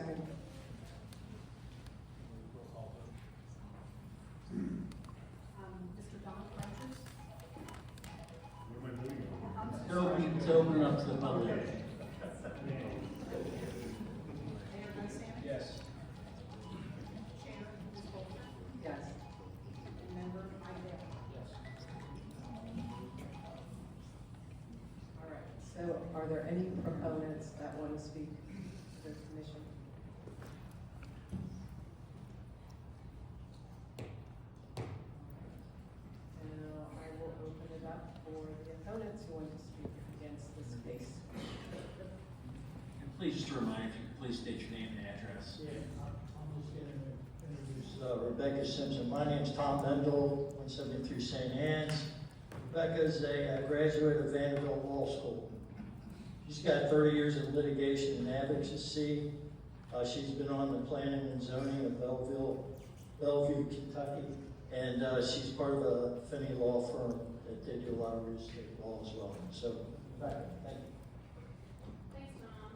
second. Mr. Don Rogers? To open up to the public. Mayor Dunstany? Yes. Chair, Ms. Bolter? Yes. And Member Idell? All right, so are there any proponents that want to speak to the commission? Now, I will open it up for the opponents who want to speak against this case. And please just a reminder, if you could please state your name and address. Yeah, I'm just gonna introduce Rebecca Simpson. My name's Tom Mendel, 173 St. Anne's. Rebecca's a graduate of Vanderbilt Law School. She's got 30 years of litigation and advocacy. She's been on the planning and zoning of Bellevue, Kentucky, and she's part of a Finney law firm that they do a lot of real estate law as well. So, Rebecca, thank you. Thanks, Tom.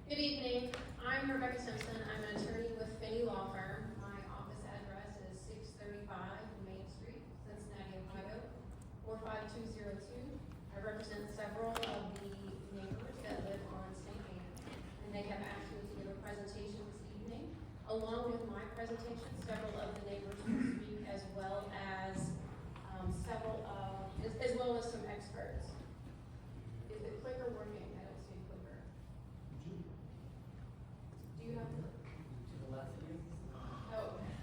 Good evening. I'm Rebecca Simpson. I'm an attorney with Finney Law Firm. My office address is 635 Main Street, Cincinnati, Ohio, 45202. I represent several of the neighbors that live on St. Anne, and they have asked me to give a presentation this evening. Along with my presentation, several of the neighbors will speak, as well as some experts. Is the clicker working? I don't see a clicker. Do you have the? To the left of you. Oh, okay.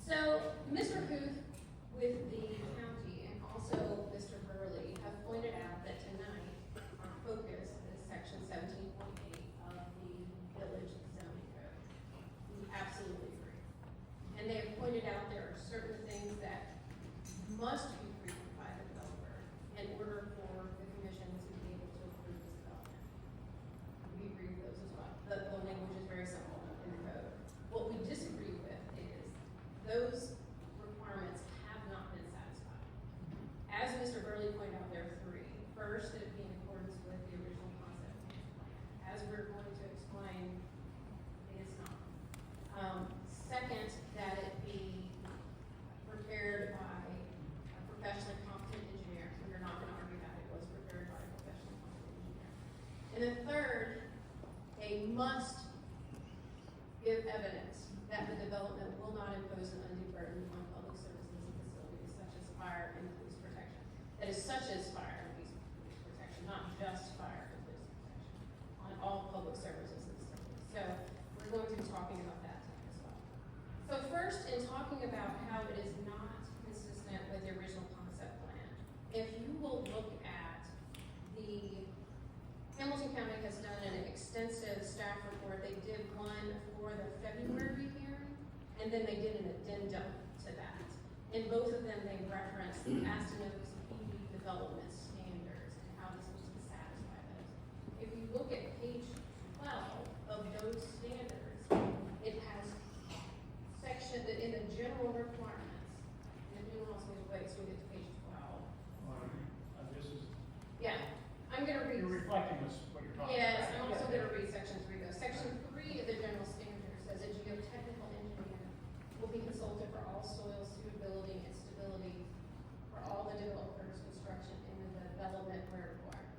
So, Mr. Huth with the county and also Mr. Burley have pointed out that tonight our focus is section 17.8 of the village zoning code. We absolutely agree. And they have pointed out there are certain things that must be approved by the developer in order for the commission to be able to approve this development. We agree with those as well. The language is very simple in the code. What we disagree with is those requirements have not been satisfied. As Mr. Burley pointed out, there are three. First, that it be in accordance with the original concept plan. As we're going to explain, it is not. Second, that it be prepared by a professionally competent engineer. We're not going to argue that it was prepared by a professionally competent engineer. And then third, they must give evidence that the development will not impose an undue burden on public services and facilities such as fire and police protection. That is such as fire and police protection, not just fire and police protection, on all public services and facilities. So we're going to be talking about that tonight as well. So first, in talking about how it is not consistent with the original concept plan, if you will look at the Hamilton County has done an extensive staff report. They did one for the February hearing, and then they did an addendum to that. In both of them, they referenced the Astinos EV development standards and how this was to satisfy those. If you look at page 12 of those standards, it has section that in the general requirements, and if anyone else wants to wait, so we get to page 12. this is, Yeah, I'm gonna read. you're reflecting this, what you're talking about. Yes, I'm also gonna read section 3 though. Section 3 of the general standard says a geotechnical engineer will be consulted for all soil suitability and stability for all the developers' construction in the development where required.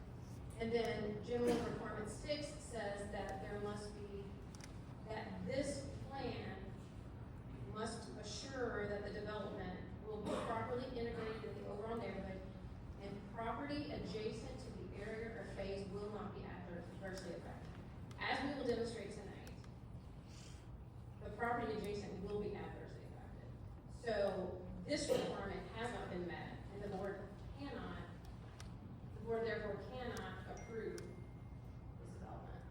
And then general requirement 6 says that there must be, that this plan must assure that the development will be properly integrated in the overall neighborhood and property adjacent to the area or phase will not be adversely affected. As we will demonstrate tonight, the property adjacent will be adversely affected. So this requirement has not been met, and the board therefore cannot approve this development.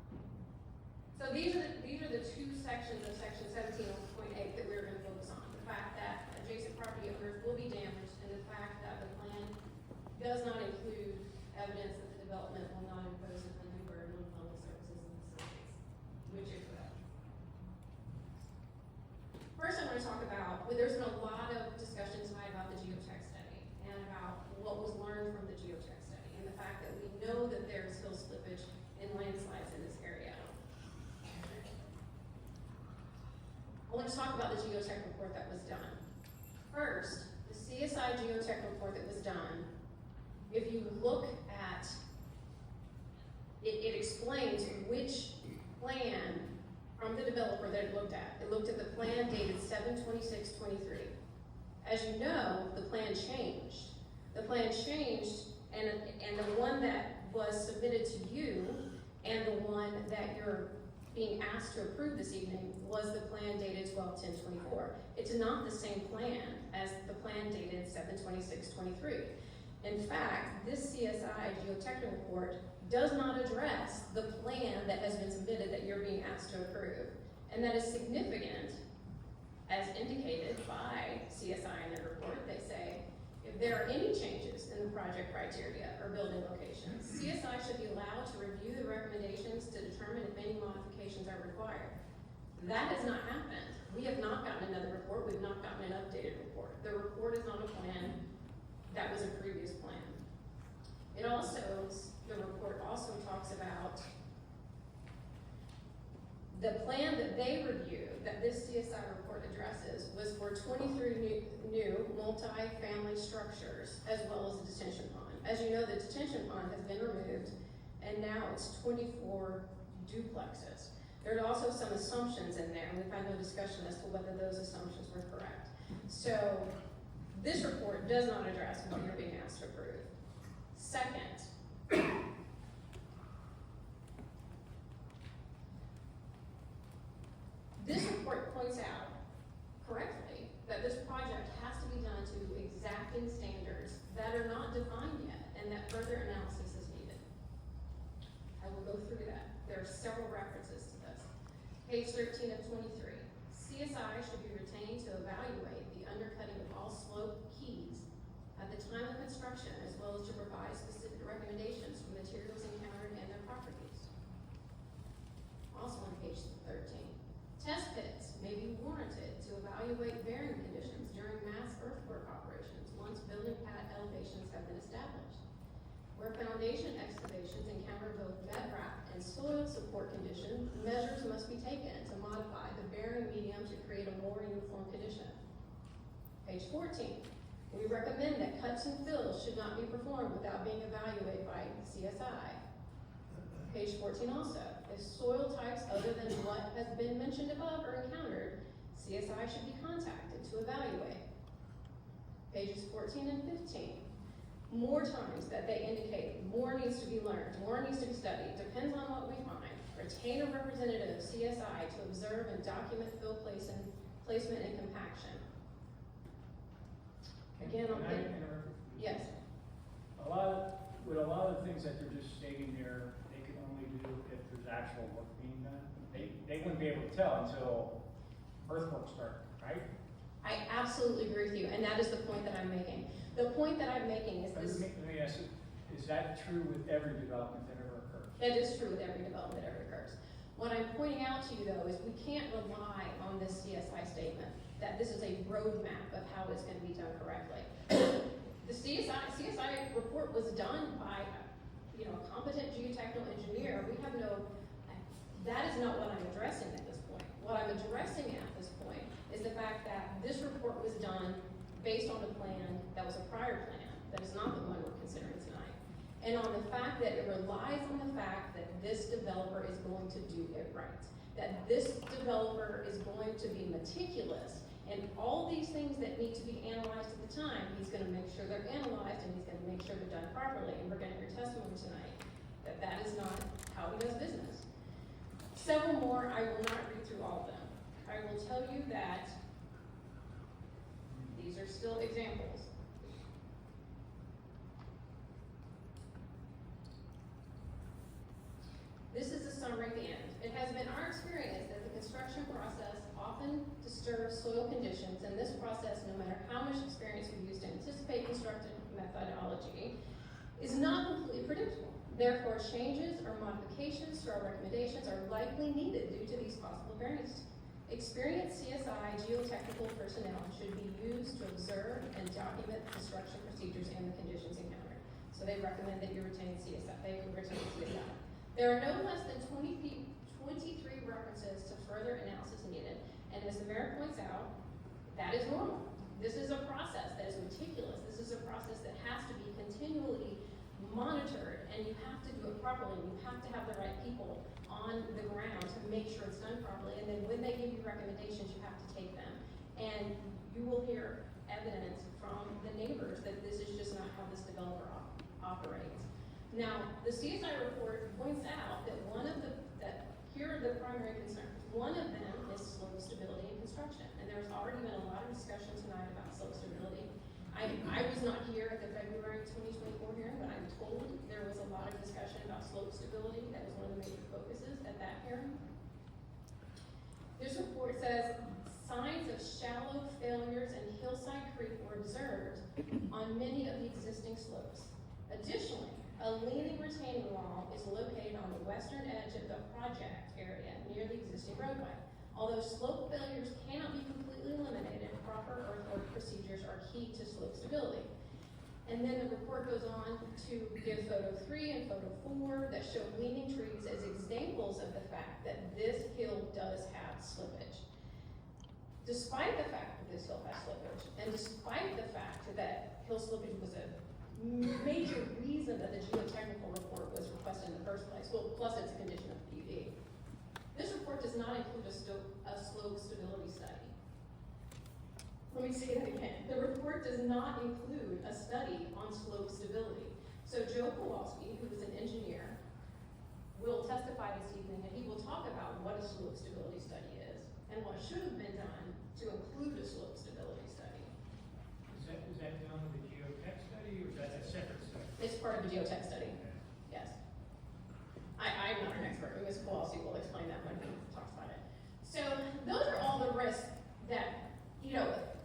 So these are the two sections of section 17.8 that we're going to focus on. The fact that adjacent property owners will be damaged, and the fact that the plan does not include evidence that the development will not impose an undue burden on public services and facilities, which is correct. First, I want to talk about, there's been a lot of discussion tonight about the geotech study and about what was learned from the geotech study, and the fact that we know that there's to talk about the geotech report that was done. First, the CSI geotech report that was done, if you look at, it explains which plan from the developer that it looked at. It looked at the plan dated 7/26/23. As you know, the plan changed. The plan changed, and the one that was submitted to you and the one that you're being asked to approve this evening was the plan dated 12/10/24. It's not the same plan as the plan dated 7/26/23. In fact, this CSI geotechnical report does not address the plan that has been submitted that you're being asked to approve. And that is significant, as indicated by CSI in their report. They say, if there are any changes in the project criteria or building locations, CSI should be allowed to review the recommendations to determine if any modifications are required. That has not happened. We have not gotten another report. We've not gotten an updated report. The report is on a plan that was a previous plan. It also, the report also talks about the plan that they reviewed, that this CSI report addresses, was for 23 new multi-family structures, as well as a detention pond. As you know, the detention pond has been removed, and now it's 24 duplexes. There are also some assumptions in there, and we've had no discussion as to whether those assumptions were correct. So, this report does not address what you're being asked to approve. Second, this report points out correctly that this project has to be done to exacting standards that are not defined yet and that further analysis is needed. I will go through that. There are several references to this. Page 13 of 23. CSI should be retained to evaluate the undercutting of all slope keys at the time of construction, as well as to provide specific recommendations for materials encountered and their properties. Also on page 13. Test pits may be warranted to evaluate bearing conditions during mass earthwork operations once building pad elevations have been established. Where foundation excavations encounter both bedrock and soil support conditions, measures must be taken to modify the bearing medium to create a more uniform condition. Page 14. We recommend that cuts and fills should not be performed without being evaluated by CSI. Page 14 also. If soil types other than what has been mentioned above are encountered, CSI should be contacted to evaluate. Pages 14 and 15. More times that they indicate more needs to be learned, more needs to be studied, depends on what we find. Retain a representative of CSI to observe and document fill placement and compaction. Again, on Can I interrupt? yes. With a lot of the things that they're just stating there, they can only do if there's actual work being done. They wouldn't be able to tell until earthwork started, right? I absolutely agree with you, and that is the point that I'm making. The point that I'm making is this. Let me ask you, is that true with every development that ever occurs? That is true with every development that ever occurs. What I'm pointing out to you though is we can't rely on this CSI statement that this is a roadmap of how it's going to be done correctly. The CSI report was done by, a competent geotechnical engineer. We have no, that is not what I'm addressing at this point. What I'm addressing at this point is the fact that this report was done based on a plan that was a prior plan, that is not the one we're considering tonight. And on the fact that it relies on the fact that this developer is going to do it right. That this developer is going to be meticulous, and all these things that need to be analyzed at the time, he's gonna make sure they're analyzed, and he's gonna make sure they're done properly, and we're gonna hear testimony tonight that is not how he does business. Several more, I will not read through all of them. I will tell you that these are still examples. This is a summary at the end. It has been our experience that the construction process often disturbs soil conditions, and this process, no matter how much experience we use to anticipate constructive methodology, is not completely predictable. Therefore, changes or modifications to our recommendations are likely needed due to these possible variances. Experienced CSI geotechnical personnel should be used to observe and document construction procedures and the conditions encountered. So they recommend that you retain CSI. They retain CSI. There are no less than 23 references to further analysis needed, And as the mayor points out, that is normal. This is a process that is meticulous. This is a process that has to be continually monitored, and you have to do it properly. You have to have the right people on the ground to make sure it's done properly. And then when they give you recommendations, you have to take them. And you will hear evidence from the neighbors that this is just not how this developer operates. Now, the CSI report points out that here are the primary concerns. One of them is slope stability and construction. And there's already been a lot of discussion tonight about slope stability. I was not here at the February 2024 hearing, but I'm told there was a lot of discussion about slope stability. That was one of the major focuses at that hearing. This report says signs of shallow failures and hillside creep were observed on many of the existing slopes. Additionally, a leaning retaining wall is located on the western edge of the project area near the existing roadway. Although slope failures cannot be completely eliminated, proper earthwork procedures are key to slope stability. And then the report goes on to give photo 3 and photo 4 that show leaning trees as examples of the fact that this hill does have slippage. Despite the fact that this hill has slippage, and despite the fact that hill slippage was a major reason that the geotechnical report was requested in the first place, well, plus it's a condition of the PUD. This report does not include a slope stability study. Let me say that again. The report does not include a study on slope stability. So Joe Kowalski, who is an engineer, will testify this evening, and he will talk about what a slope stability study is and what should have been done to include a slope stability study. Is that done with the geotech study, or is that a separate study? It's part of the geotech study, yes. I'm not an expert, but Ms. Kowalski will explain that when he talks about it. So those are all the risks that,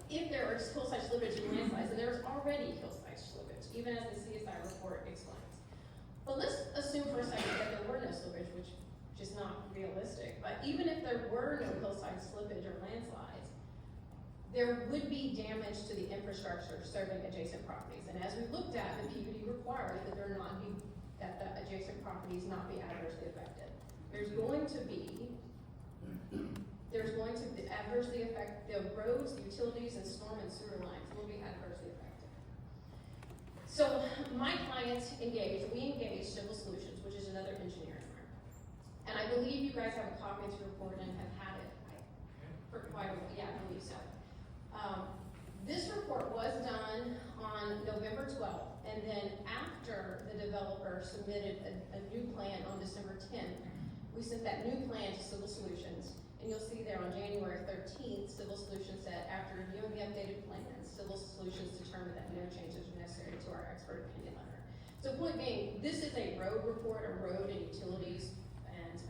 if there are hillside slippage and landslides, and there's already hillside slippage, even as the CSI report explains. But let's assume for a second that there were no slippage, which is not realistic, but even if there were no hillside slippage or landslides, there would be damage to the infrastructure serving adjacent properties. And as we looked at, the PUD requires that the adjacent properties not be adversely affected. There's going to adversely affect the roads, utilities, and storm and sewer lines will be adversely affected. So my clients we engaged Civil Solutions, which is another engineering firm. And I believe you guys have a copy of the report and have had it for quite a while. Yeah, I believe so. This report was done on November 12th, and then after the developer submitted a new plan on December 10th, we sent that new plan to Civil Solutions, and you'll see there on January 13th, Civil Solutions said, after reviewing the updated plans, Civil Solutions determined that no changes were necessary to our expert opinion letter. So point being, this is a road report, a road and utilities and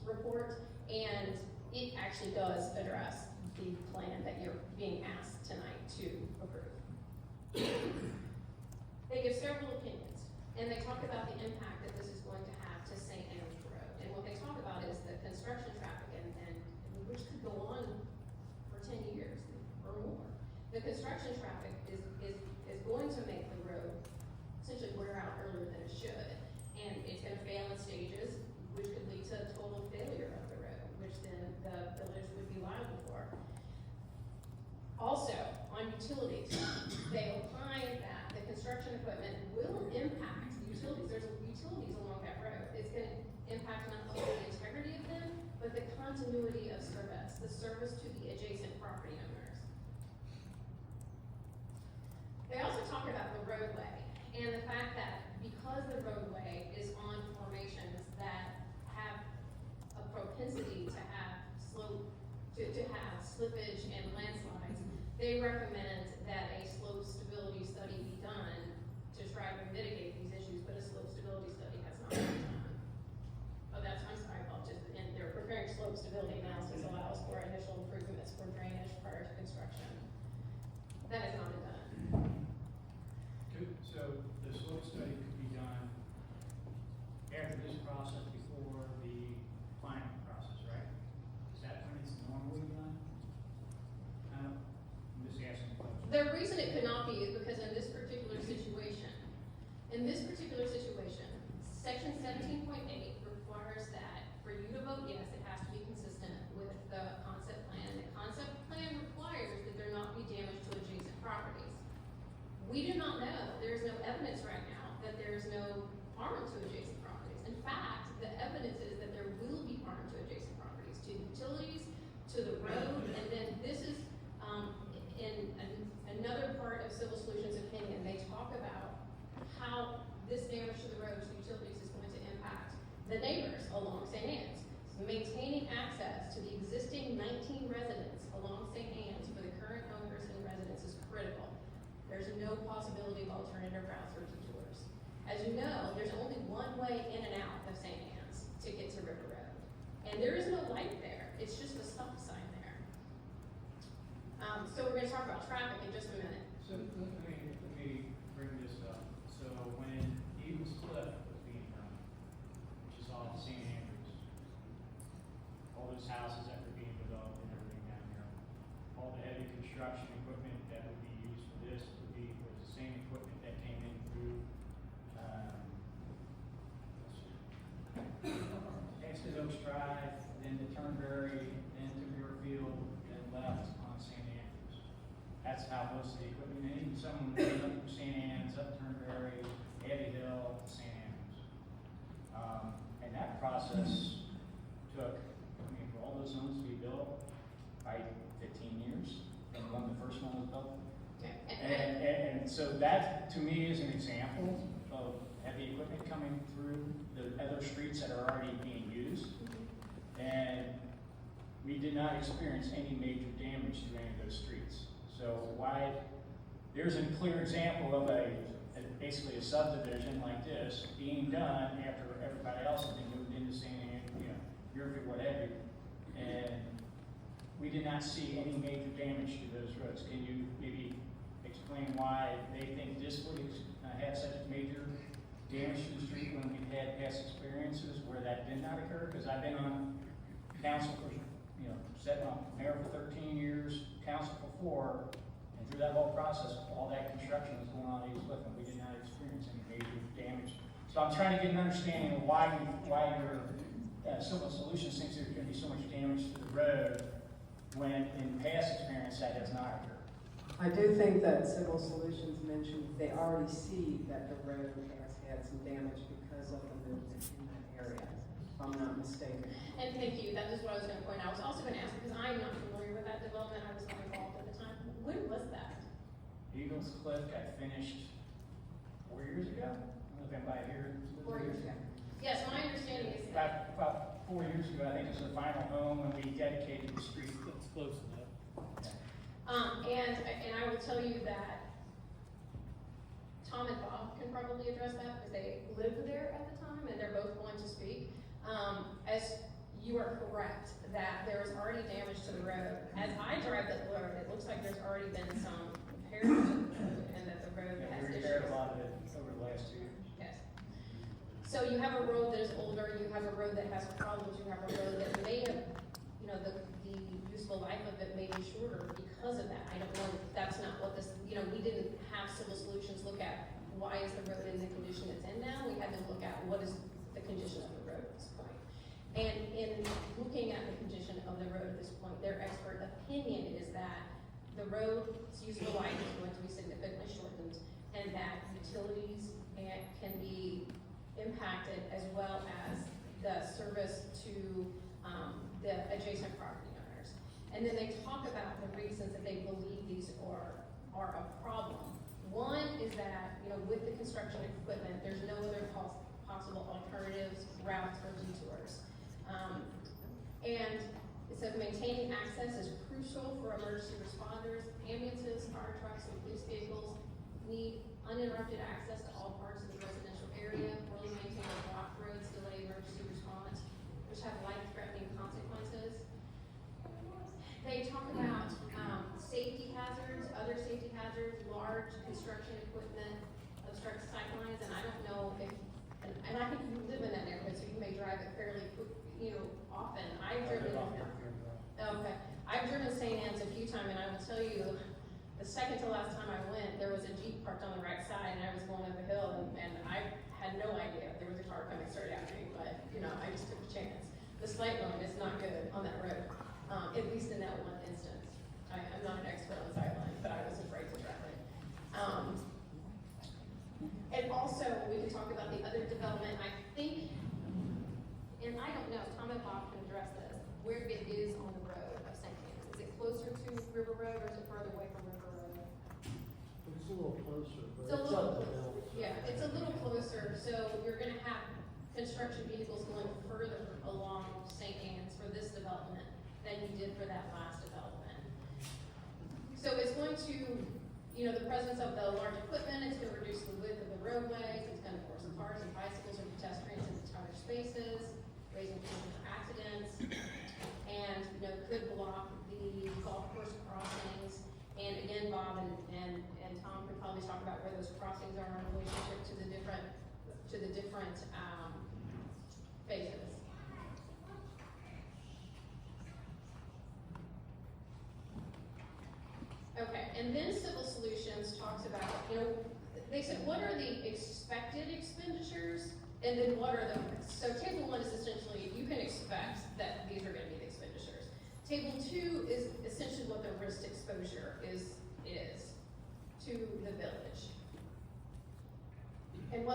report, and it actually does address the plan that you're being asked tonight to approve. They give several opinions, and they talk about the impact that this is going to have to St. Anne's Road. And what they talk about is the construction traffic, and which could go on for 10 years or more. The construction traffic is going to make the road essentially wear out earlier than it should. And it's gonna fail in stages, which could lead to total failure of the road, which then the village would be liable for. Also, on utilities, they opine that the construction equipment will impact utilities. There's utilities along that road. It's gonna impact not only the integrity of them, but the continuity of service, the service to the adjacent property owners. They also talk about the roadway and the fact that because the roadway is on formations that have a propensity to have slippage and landslides, they recommend that a slope stability study be done to try to mitigate these issues, but a slope stability study has not been done. Oh, I'm sorry, and they're preparing slope stability analysis allows for initial improvements for drainage prior to construction. That has not been done. So the slope study could be done after this process, before the planning process, right? Is that when it's normally done? I'm just asking questions. The reason it could not be is because in this particular situation, section 17.8 requires that for you to vote yes, it has to be consistent with the concept plan and We do not know, there's no evidence right now that there's no harm to adjacent properties. In fact, the evidence is that there will be harm to adjacent properties, to utilities, to the road, and then this is, in another part of Civil Solutions' opinion, they talk about how this damage to the road, to utilities, is going to impact the neighbors along St. Anne's. Maintaining access to the existing 19 residents along St. Anne's for the current owners and residents is critical. There's no possibility of alternative routes or detours. As you know, there's only one way in and out of St. Anne's to get to River Road. And there is no light there, it's just a stop sign there. So we're gonna talk about traffic in just a minute. So let me bring this up. So when Eagles Cliff was being done, which is off St. Andrews, all those houses that were being developed and everything down there, all the heavy construction equipment that would be used for this was the same equipment that came in through, Exit Oaks Drive, then to Turnberry, then to Muirfield, then left on St. Andrews. That's how most of the equipment, and even some came up from St. Anne's, up Turnberry, Abbey Hill, St. Andrews. And that process took, for all those homes to be built, probably 15 years from when the first one was built. And so that, to me, is an example of heavy equipment coming through the other streets that are already being used. And we did not experience any major damage to any of those streets. So why, there's a clear example of basically a subdivision like this being done after everybody else has been moved into St. Anne, Muirfield, what have you. And we did not see any major damage to those roads. Can you maybe explain why they think this would have such major damage to the street when we've had past experiences where that did not occur? Because I've been on council for, sitting on mayor for 13 years, council for 4, and through that whole process, all that construction was going on at East Cliff, and we did not experience any major damage. So I'm trying to get an understanding of why your Civil Solutions thinks there's going to be so much damage to the road when in past experience that has not occurred. I do think that Civil Solutions mentioned they already see that the road has had some damage because of the movement in that area, if I'm not mistaken. And thank you, that is what I was gonna point out. I was also gonna ask, because I'm not familiar with that development, I was not involved at the time. When was that? Eagles Cliff got finished 4 years ago. I don't know if anybody here. 4 years ago. Yes, my understanding is that. About 4 years ago, I think it was the final home when we dedicated the street. That's close enough. And I will tell you that Tom and Bob can probably address that because they lived there at the time and they're both going to speak. As you are correct that there is already damage to the road. As I drive that road, it looks like there's already been some repairs to the road and that the road has We issues. repaired a lot of it over the last 2 years. Yes. So you have a road that is older, you have a road that has problems, you have a road that may have, the useful life of it may be shorter because of that. I don't know, that's not what this, we didn't have Civil Solutions look at why is the road in the condition it's in now. We had to look at what is the condition of the road at this point. And in looking at the condition of the road at this point, their expert opinion is that the road's useful life is going to be significantly shortened and that utilities can be impacted as well as the service to the adjacent property owners. And then they talk about the reasons that they believe these are a problem. One is that, with the construction equipment, there's no other possible alternatives, routes, or detours. And it says maintaining access is crucial for emergency responders. Ambulances, fire trucks, and police vehicles need uninterrupted access to all parts of the residential area. Poorly maintained blocked roads delay emergency response, which have life-threatening consequences. They talk about safety hazards, other safety hazards, large construction equipment, obstruct sight lines, and I don't know if, and I think you live in that neighborhood, so you may drive it fairly, often. I've driven St. Anne's a few times, and I will tell you, the second to last time I went, there was a Jeep parked on the right side, and I was going up a hill, and I had no idea there was a car coming straight after me, but, I just took a chance. The sight line is not good on that road, at least in that one instance. I'm not an expert on sight lines, but I was afraid to drive it. And also, we can talk about the other development, I think, and I don't know, Tom and Bob can address this, where it is on the road of St. Anne's. Is it closer to River Road or is it further away from River Road? It's a little closer, but It's a it's little up the closer. hill. so- Yeah, it's a little closer, so you're gonna have construction vehicles going further along St. Anne's for this development than you did for that last development. So it's going to, you know, the presence of the large equipment, it's gonna reduce the width of the roadways, it's gonna force cars and bicycles and pedestrians into tighter spaces, raising potential for accidents, and, you know, could block the golf course crossings. And again, Bob and Tom could probably talk about where those crossings are in relationship to the different phases. Okay, and then Civil Solutions talks about, you know, they said, what are the expected expenditures? And then what are the, so table one is essentially, you can expect that these are gonna be the expenditures. Table two is essentially what the risk exposure is to the village. And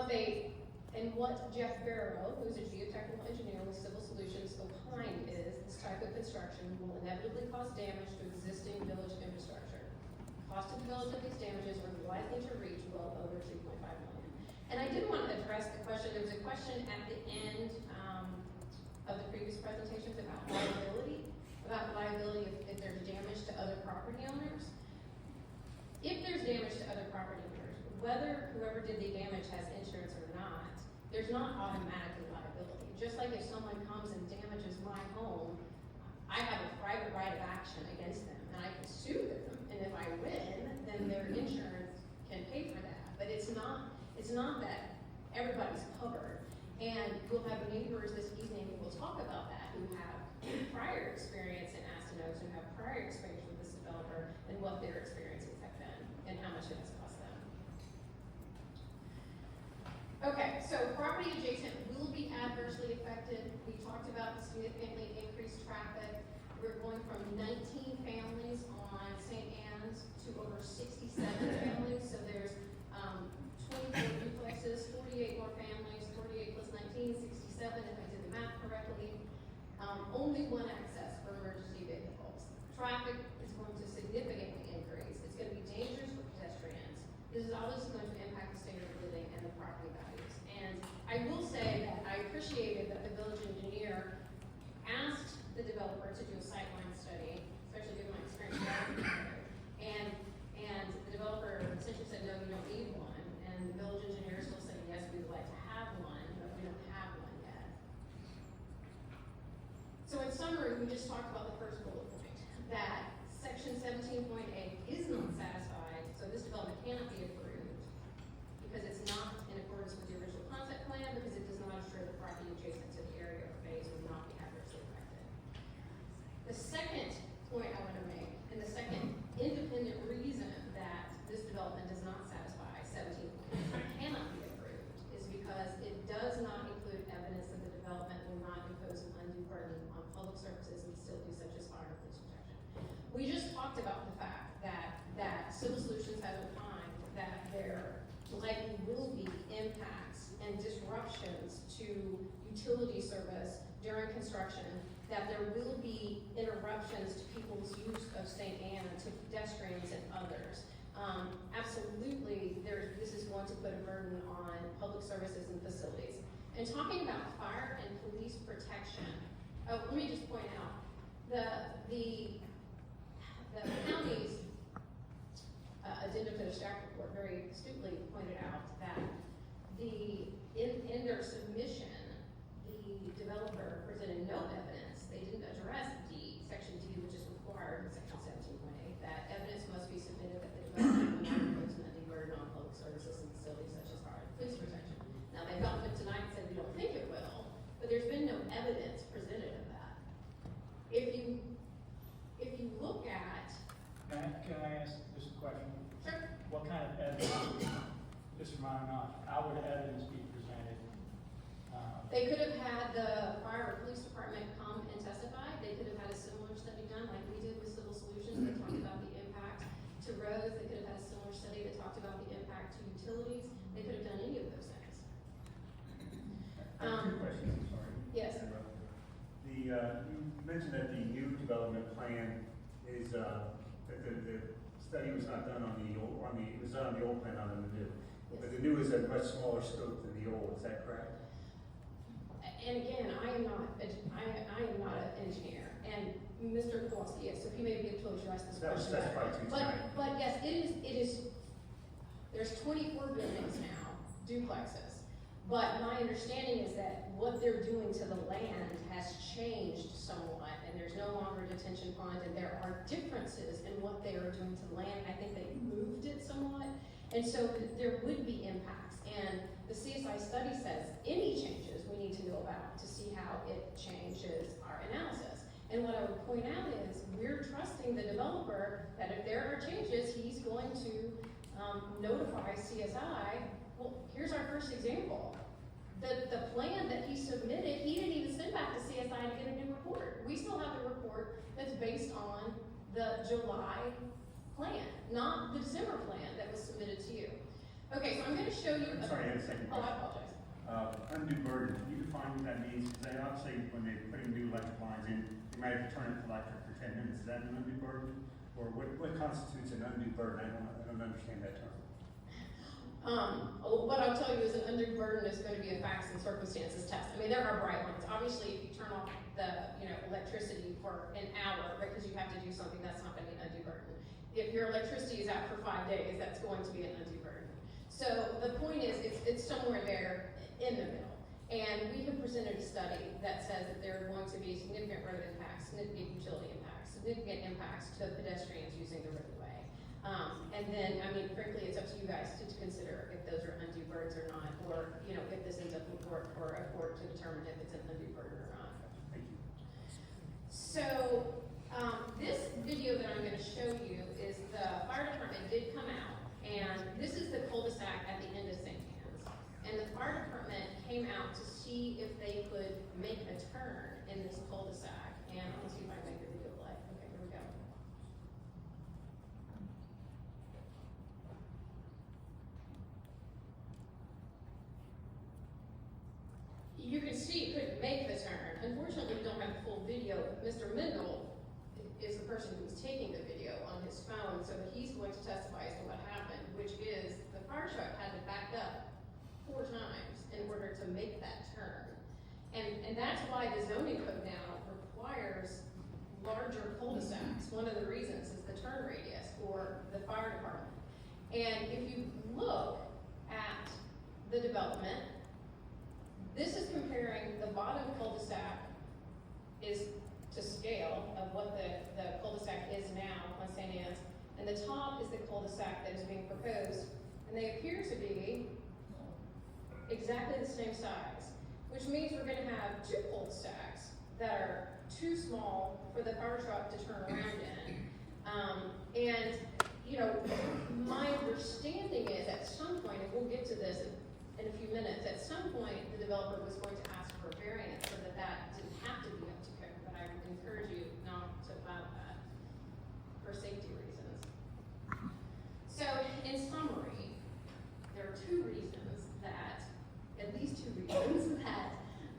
what Jeff Barrow, who's a geotechnical engineer with Civil Solutions, opined is this type of construction will inevitably cause damage to existing village infrastructure. Cost of the village of these damages are likely to reach well over $2.5 million. And I did want to address the question, there was a question at the end of the previous presentations about liability if there's damage to other property owners. If there's damage to other property owners, whether whoever did the damage has insurance or not, there's not automatically liability. Just like if someone comes and damages my home, I have a private right of action against them, and I can sue them, and if I win, then their insurance can pay for that. But it's not that everybody's covered. And we'll have neighbors this evening who will talk about that, who have prior experience in Aston Oaks, who have prior experience with this developer, and what their experiences have been, and how much it has cost them. Okay, so property adjacent will be adversely affected. We talked about the significantly increased traffic. We're going from 19 families on St. Anne's to over 67 families, so there's 24 duplexes, 48 more families, 48 plus 19, 67 if I did the math correctly. Only one access for emergency vehicles. Traffic is going to significantly increase. It's going to be dangerous for pedestrians. This is obviously going to impact the standard of living and the property values. And I will say that I appreciated that the village engineer asked the developer to do a sightline study, especially given my experience driving there. And the developer essentially said, no, you don't need one. And the village engineer is still saying, yes, we would like to have one, but we don't have one yet. So in summary, we just talked about the first bullet point, that section 17.8 is not satisfied, so this development cannot be approved because it's not in accordance with the original concept plan, because it does not assure the property adjacent to the area or phase will not be adversely affected. The second point I want to make, and the second independent reason that this development does not satisfy 17.8 cannot be approved is because it does not include evidence that the development will not impose an undue burden on public services and facilities such as fire and police protection. We just talked about the fact that Civil Solutions has opined that there likely will be impacts and disruptions to utility service during construction, that there will be interruptions to people's use of St. Anne, to pedestrians and others. Absolutely, this is going to put a burden on public services and facilities. And talking about fire and police protection, let me just point out, the county's addendum to the staff report very astutely pointed out that in their submission, the developer presented no evidence. They didn't address section D, which is required in section 17.8, that evidence must be submitted that the development will not impose an undue burden on public services and facilities such as fire and police protection. Now, they got it tonight and said we don't think it will, but there's been no evidence presented of that. If you look at, Can I ask just a question? sure, What kind of evidence, just for my knowledge, you mentioned that the new development plan is, that the study was not done on the old, it was done on the old plan, not on the new. But the new is a much smaller scope than the old, is that correct? And again, I am not an engineer, and Mr. Kowalski, yes, so he may be able to address this That was question better. specified to tonight. But yes, it is, there's 24 buildings now, duplexes. But my understanding is that what they're doing to the land has changed somewhat, and there's no longer a detention pond, and there are differences in what they are doing to the land. I think they moved it somewhat, and so there would be impacts. And the CSI study says any changes we need to know about to see how it changes our analysis. And what I would point out is we're trusting the developer that if there are changes, he's going to notify CSI. Well, here's our first example. The plan that he submitted, he didn't even send back to CSI to get a new report. We still have the report that's based on the July plan, not the December plan that was submitted to you. Okay, so I'm gonna show you. I'm sorry, I had a second Oh, I question. apologize. Undue burden, can you define what that means? Because obviously, when they're putting new electric lines in, they might have to turn it electric for 10 minutes. Is that an undue burden? Or what constitutes an undue burden? I don't understand that term. What I'll tell you is an undue burden is going to be a facts and circumstances test. I mean, there are bright lines. Obviously, if you turn off the, electricity for an hour because you have to do something, that's not going to be an undue burden. If your electricity is out for 5 days, that's going to be an undue burden. So the point is, it's somewhere there in the middle. And we have presented a study that says that there are going to be significant road impacts, significant utility impacts, significant impacts to pedestrians using the roadway. And then, frankly, it's up to you guys to consider if those are undue burdens or not, or, if this ends up in court for a court to determine if it's an undue burden or not. Thank you. So, this video that I'm gonna show you is the fire department did come out, and this is the cul-de-sac at the end of St. Anne's. And the fire department came out to see if they could make a turn in this cul-de-sac. And let's see if I can make the video play. Okay, here we go. You can see it couldn't make the turn. Unfortunately, we don't have the full video. Mr. Mendel is the person who was taking the video on his phone, so he's going to testify as to what happened, which is the fire truck had to back up 4 times in order to make that turn. And that's why the zoning code now requires larger cul-de-sacs. One of the reasons is the turn radius for the fire department. And if you look at the development, this is comparing the bottom cul-de-sac is to scale of what the cul-de-sac is now on St. Anne's, and the top is the cul-de-sac that is being proposed, and they appear to be exactly the same size, which means we're gonna have 2 cul-de-sacs that are too small for the fire truck to turn around in. My understanding is at some point, and we'll get to this in a few minutes, at some point, the developer was going to ask for a variance so that didn't have to be up to code, but I would encourage you not to file that for safety reasons. So, in summary, there are 2 reasons that, at least 2 reasons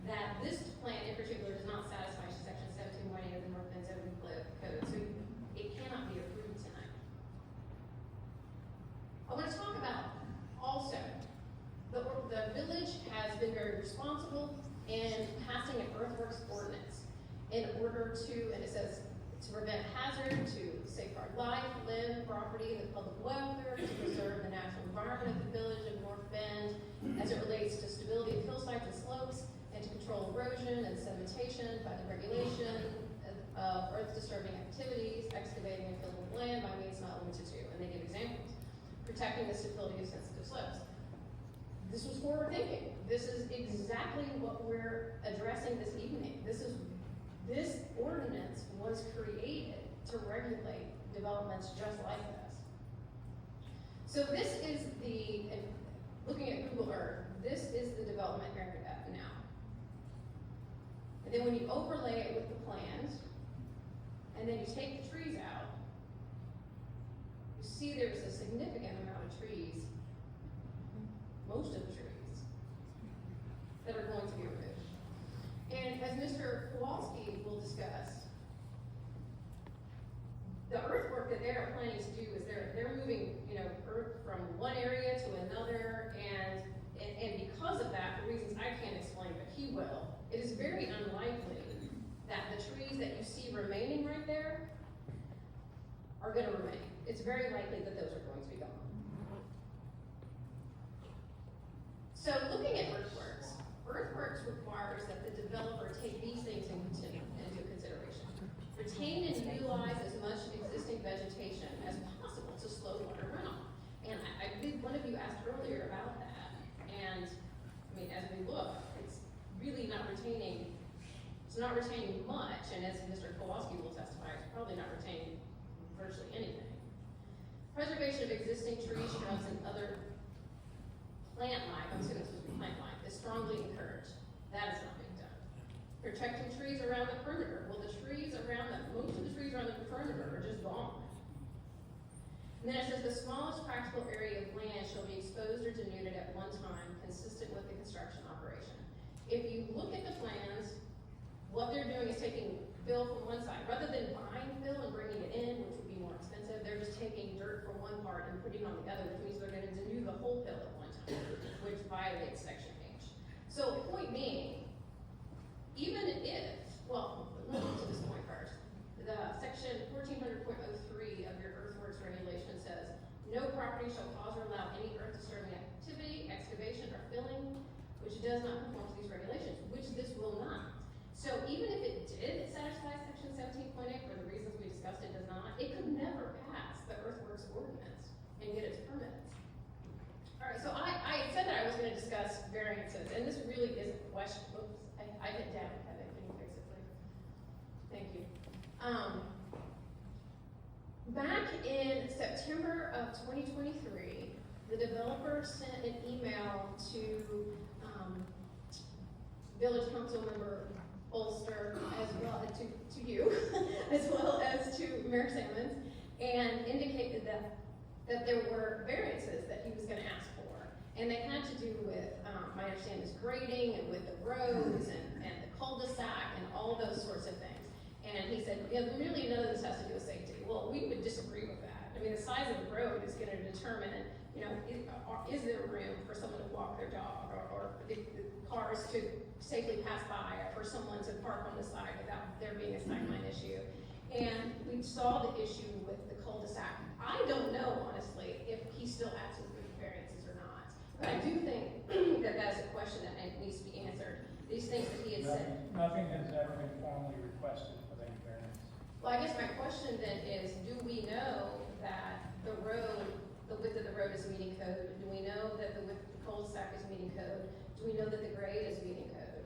that this plan in particular does not satisfy section 17.1 of the North Bend zoning code, so it cannot be approved tonight. I want to talk about also the village has been very responsible in passing an earthworks ordinance in order to, and it says, to prevent hazard, to safeguard life, limb, property, and the public welfare, to preserve the natural environment of the village of North Bend as it relates to stability of hillsides and slopes, and to control erosion and sedimentation by the regulation of earth-disturbing activities, excavating and filling of land by means not limited to, and they give examples. Protecting the stability of sensitive slopes. This was forward thinking. This is exactly what we're addressing this evening. This ordinance was created to regulate developments just like this. So this is looking at Google Earth, this is the development area now. And then when you overlay it with the plans, and then you take the trees out, you see there's a significant amount of trees, most of the trees, that are going to be removed. And as Mr. Kowalski discuss. The earthwork that they're planning to do is they're moving, you know, earth from one area to another, and because of that, for reasons I can't explain, but he will, it is very unlikely that the trees that you see remaining right there are gonna remain. It's very likely that those are going to be gone. So looking at earthworks requires that the developer take these things into consideration. Retain and utilize as much existing vegetation as possible to slow water runoff. And I believe one of you asked earlier about that. And, I mean, as we look, it's really not retaining, it's not retaining much, and as Mr. Kowalski will testify, it's probably not retaining virtually anything. Preservation of existing trees, shrubs, and other plant life, I'm assuming this was plant life, is strongly encouraged. That is not being done. Protecting trees around the perimeter. Well, most of the trees around the perimeter are just gone. And then it says the smallest practical area of land shall be exposed or denuded at one time, consistent with the construction operation. If you look at the plans, what they're doing is taking fill from one side. Rather than buying fill and bringing it in, which would be more expensive, they're just taking dirt from one part and putting it on the other, which means they're gonna denude the whole fill at one time, which violates section H. So point being, even if, well, let me get to this point first. The section 1400.03 of your earthworks regulation says, no property shall cause or allow any earth disturbing activity, excavation, or filling, which does not conform to these regulations, which this will not. So even if it did satisfy section 17.8 for the reasons we discussed, it does not, it could never pass the earthworks ordinance and get its permits. All right, so I said that I was gonna discuss variances, and this really is a question. Oops, I hit down, Kevin, can you fix it, please? Thank you. Back in September of 2023, the developer sent an email to Village Council Member Bolster, as well to you, as well as to Mayor Sammons, and indicated that there were variances that he was going to ask for, and they had to do with, my understanding is grading and with the roads and the cul-de-sac and all those sorts of things. And he said, yeah, really none of this has to do with safety. Well, we would disagree with that. I mean, the size of the road is going to determine, you know, is there room for someone to walk their dog, or the cars to safely pass by, or for someone to park on the side without there being a sightline issue. And we saw the issue with the cul-de-sac. I don't know, honestly, if he's still asking for the variances or not. But I do think that that is a question that needs to be answered. These things that he had said. Nothing has ever been formally requested for any variance. Well, I guess my question then is, do we know that the width of the road is meeting code? Do we know that the width of the cul-de-sac is meeting code? Do we know that the grade is meeting code?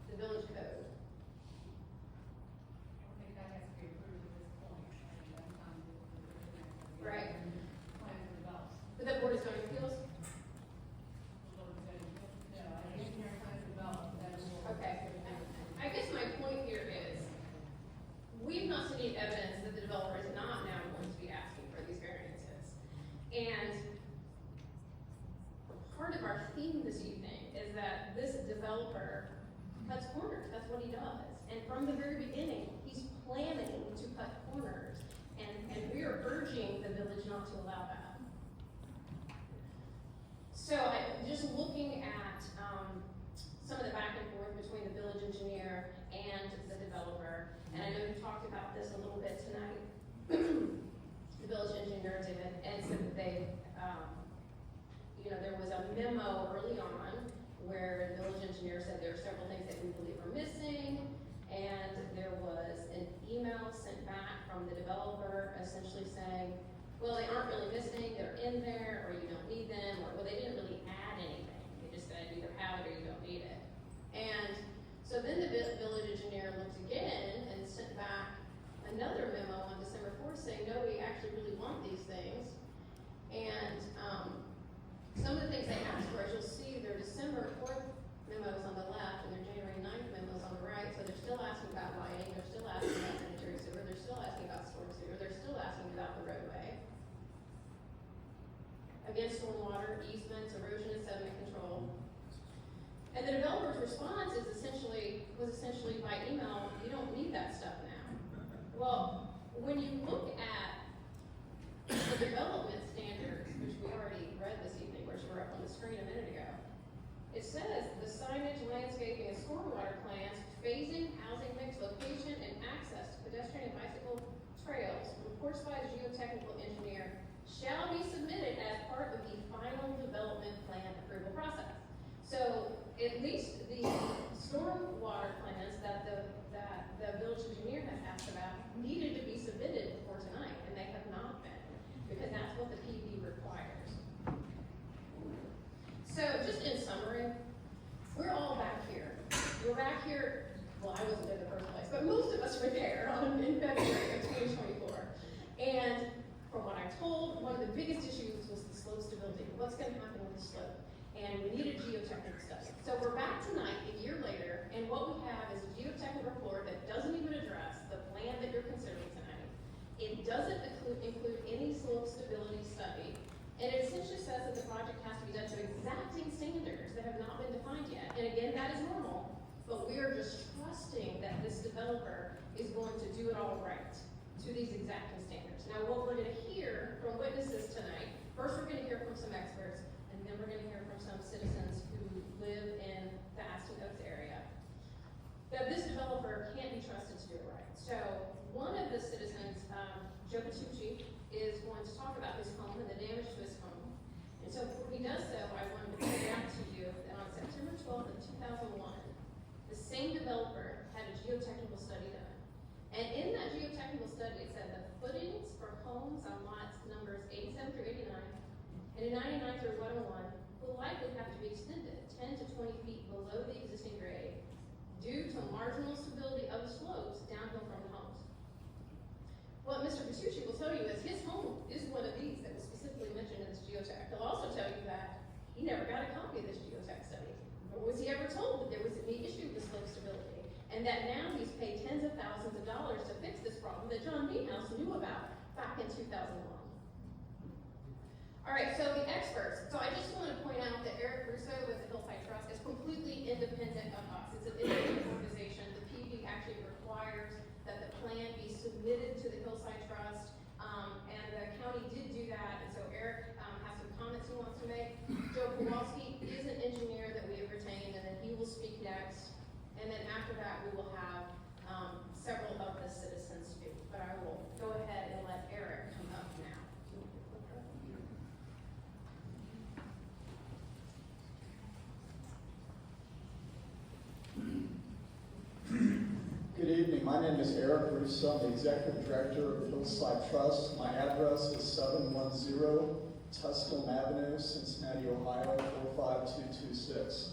The village code? I think that has to be approved at this point. Right. Plan for development. But the board is going to appeals? Okay. I guess my point here is, we've not seen any evidence that the developer is not now going to be asking for these variances. And part of our theme this evening is that this developer cuts corners. That's what he does. And from the very beginning, he's planning to cut corners. And we are urging the village not to allow that. So just looking at some of the back and forth between the village engineer and the developer, and I know we talked about this a little bit tonight. The village engineer did, and said that they, you know, there was a memo early on where the village engineer said there are several things that we believe are missing, and there was an email sent back from the developer essentially saying, well, they aren't really missing, they're in there, or you don't need them, or well, they didn't really add anything. They just said either have it or you don't need it. And so then the village engineer looked again and sent back another memo on December 4th saying, no, we actually really want these things. And some of the things they asked for, as you'll see, their December 4th memos on the left and their January 9th memos on the right. So they're still asking about lighting, they're still asking about sanitary sewer, they're still asking about storm sewer, they're still asking about the roadway. Again, stormwater, easements, erosion and sediment control. And the developer's response is essentially, was essentially by email, you don't need that stuff now. Well, when you look at the development standards, which we already read this evening, which were up on the screen a minute ago, it says the signage, landscaping, and stormwater plans, phasing, housing mix, location, and access to pedestrian and bicycle trails, reports by the geotechnical engineer, shall be submitted as part of the final development plan approval process. So at least the stormwater plans that the village engineer had asked about needed to be submitted for tonight, and they have not been, because that's what the PV requires. So just in summary, we're all back here. We're back here, well, I wasn't in the first place, but most of us were there in February of 2024. And from what I'm told, one of the biggest issues was the slope stability. What's going to happen with the slope? And we need a geotechnical study. So we're back tonight, a year later, and what we have is a geotechnical report that doesn't even address the plan that you're considering tonight. It doesn't include any slope stability study, and it essentially says that the project has to be done to exacting standards that have not been defined yet. And again, that is normal, but we are just trusting that this developer is going to do it all right to these exacting standards. Now, what we're going to hear from witnesses tonight, first we're going to hear from some experts, and then we're going to hear from some citizens who live in the Aston Oaks area, that this developer can't be trusted to do it right. So one of the citizens, Joe Patucci, is going to talk about his home and the damage to his home. And so before he does so, I wanted to point out to you that on September 12th of 2001, the same developer had a geotechnical study done. And in that geotechnical study, it said the footings for homes on lots numbers 87 through 89 and 99 through 101 will likely have to be extended 10 to 20 feet below the existing grade due to marginal stability of the slopes downhill from the homes. What Mr. Patucci will tell you is his home is one of these that was specifically mentioned in this geotech. He'll also tell you that he never got a copy of this geotech study, nor was he ever told that there was any issue with slope stability, and that now he's paid tens of thousands of dollars to fix this problem that John Niehaus knew about back in 2001. All right, so the experts. So I just want to point out that Eric Russo with the Hillside Trust is completely independent of us. It's an independent organization. The PV actually requires that the plan be submitted to the Hillside Trust, and the county did do that, and so Eric has some comments he wants to make. Joe Kowalski is an engineer that we have retained, and then he will speak next, and then after that we will have several of the citizens speak, but I will go ahead and let Eric come up now. Good evening. My name is Eric Russo. I'm the Executive Director of Hillside Trust. My address is 710 Tusculum Avenue, Cincinnati, Ohio, 45226.